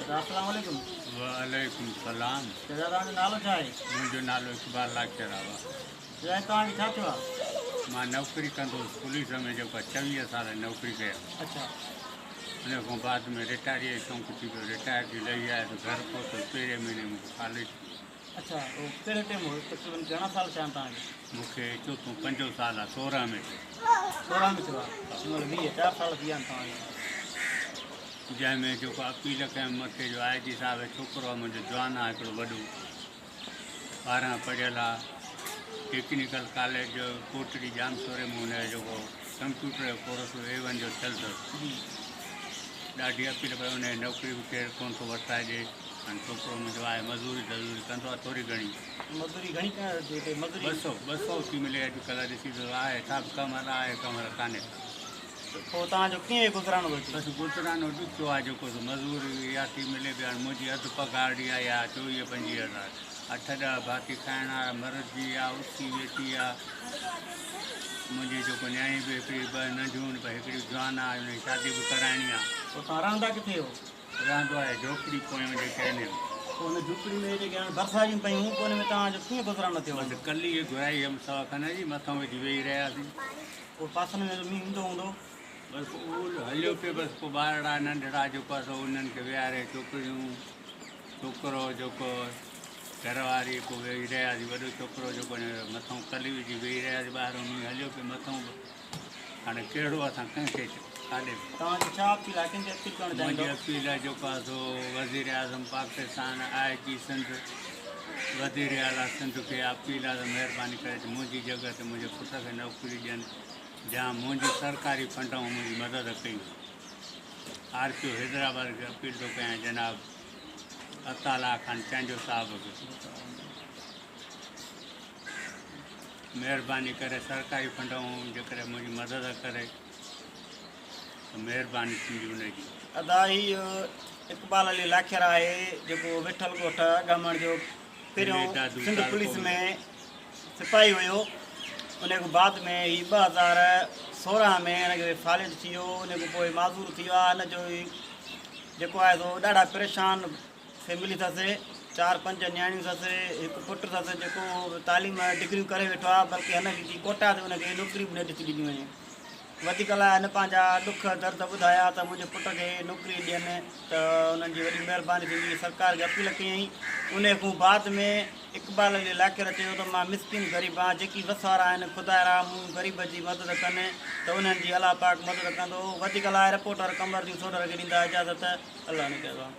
अस्सलाम वालेकुम। वालेकुम सलाम। चाचा तव्हांजो नालो छा आहे? मुंहिंजो नालो इक़बाल लाखेर आहे। चाचा तव्हांखे छा थियो आहे? मां नौकिरी कंदो हुउसि पुलिस में, जेको 24 साल नौकिरी कया। अच्छा उन खां बाद में रिटायरी जो शौक़ु थी पियो, रिटायर थी लही आयुसि त घर पहुतो। पहिरें महीने मूंखे कॉलेज अच्छा उहो कहिड़े टाइम हो? तक़रीबन घणा साल थिया आहिनि तव्हांखे? मूंखे चोथों 5 साल आहे, 16 में 16 में थियो आहे। हिनमहिल 4 साल थी विया आहिनि तव्हांखे। जंहिंमें जेको अपील कयमि मथे जो आई जी साहिब छोकिरो आहे मुंहिंजो जवान आहे, हिकिड़ो वॾो 12 पढ़ियल आहे, टेक्निकल कॉलेज जो कोटड़ी जामसोरे में हुनजो जेको कंप्यूटर जो कोर्स A1 जो थियल अथसि। ॾाढी अपील कई, हुन नौकिरी बि केरु कोन थो वठाइजे। हाणे छोकिरो मुंहिंजो आहे मज़दूरी कंदो आहे, थोरी घणी मज़दूरी घणी मज़दूरी 200 थी मिले अॼुकल्ह। ॾिसी त आहे छा कमर आहे, कमर कान्हे। पोइ तव्हांजो कीअं गुज़रानो थो थिए? बसि गुज़रानो ॾुखियो आहे। जेको मज़दूरी इहा थी मिले पई, हाणे मुंहिंजी अधु पघार ॾी आहे 24-25 हज़ार। 8-10 भाती खाइण वारा मर्द जी आहे, उथी वेठी आहे। मुंहिंजी जेको न्याणी बि हिकिड़ी 2 नंढियूं आहिनि, हिकिड़ी जवान आहे, हुनजी शादी बि कराइणी आहे। पोइ तव्हां रहंदा किथे हो? रहंदो आहे झोपड़ी पोयां जेके आहिनि। पोइ हुन झुपड़ी में जेके हाणे बरसातियूं पयूं, पोइ हुन में तव्हांजो कीअं गुज़रानो थियो? बसि कल्ह ई घुराई हुअमि 100 खनि जी, मथां वेठी वेही रहियासीं। पोइ पासनि में मींहुं हूंदो हूंदो? बसि उहो हलियो पियो। बसि पोइ ॿारड़ा नंढड़ा जेको आहे सो उन्हनि खे विहारे, छोकिरियूं छोकिरो जेको घरवारी, पोइ वेही रहियासीं। वॾो छोकिरो जेको मथां कली विझी वेही रहियासीं। ॿाहिरों मींहुं हलियो पियो मथां। हाणे कहिड़ो असां कंहिंखे काॾे तव्हांजी छा अपील आहे? कंहिंखे अपील करणु मुंहिंजी चाहींदो? अपील आहे जेको आहे सो वज़ीर आज़म पाकिस्तान IG सिंध वज़ीर आला सिंध खे अपील आहे त महिरबानी करे मुंहिंजी जॻह ते मुंहिंजे पुट खे नौकिरी ॾियनि, या मुंहिंजी सरकारी फंड ऐं मुंहिंजी मदद कयूं। RPO हैदराबाद खे अपील थो कयां, जनाब अताला ख़ान चंजो साहिब खे महिरबानी करे सरकारी फंड ऐं जेकॾहिं मुंहिंजी मदद करे त महिरबानी थींदी हुनजी। अदा ही इक़बाल अली लाखेर आहे, जेको वेठल ॻोठ गवर्नमेंट जो पहिरियों सिंध पुलिस में सिपाही हुयो। उन खां बाद में ही 2016 में हिनखे फालिद थी वियो। उन खां पोइ माज़ूर थी वियो आहे। हिनजो जेको आहे सो ॾाढा परेशान फैमिली अथसि, 4-5 न्याणियूं अथसि, हिकु पुटु अथसि जेको तालीम डिग्रियूं करे वेठो आहे। बल्कि हिनखे कोटा ते हुनखे नौकिरी बि न ॾिठी ॾिनी वञे। वधीक लाइ हिन पंहिंजा ॾुख दर्द ॿुधाया त मुंहिंजे पुट खे नौकिरी ॾियनि त उन्हनि जी वॾी महिरबानी थींदी। सरकार खे अपील कयईं। उन खां बाद में इक़बाल अली लाखेर चयो त मां मिसकिन ग़रीब आहियां, जेकी वसवारा आहिनि ख़ुदा मूं ग़रीब जी मदद कनि त उन्हनि जी अलाह पाक मदद कंदो। वधीक लाइ रिपोर्टर कमर जूं सोडर खे ॾींदा इजाज़त। अलाह ने कयो आहे।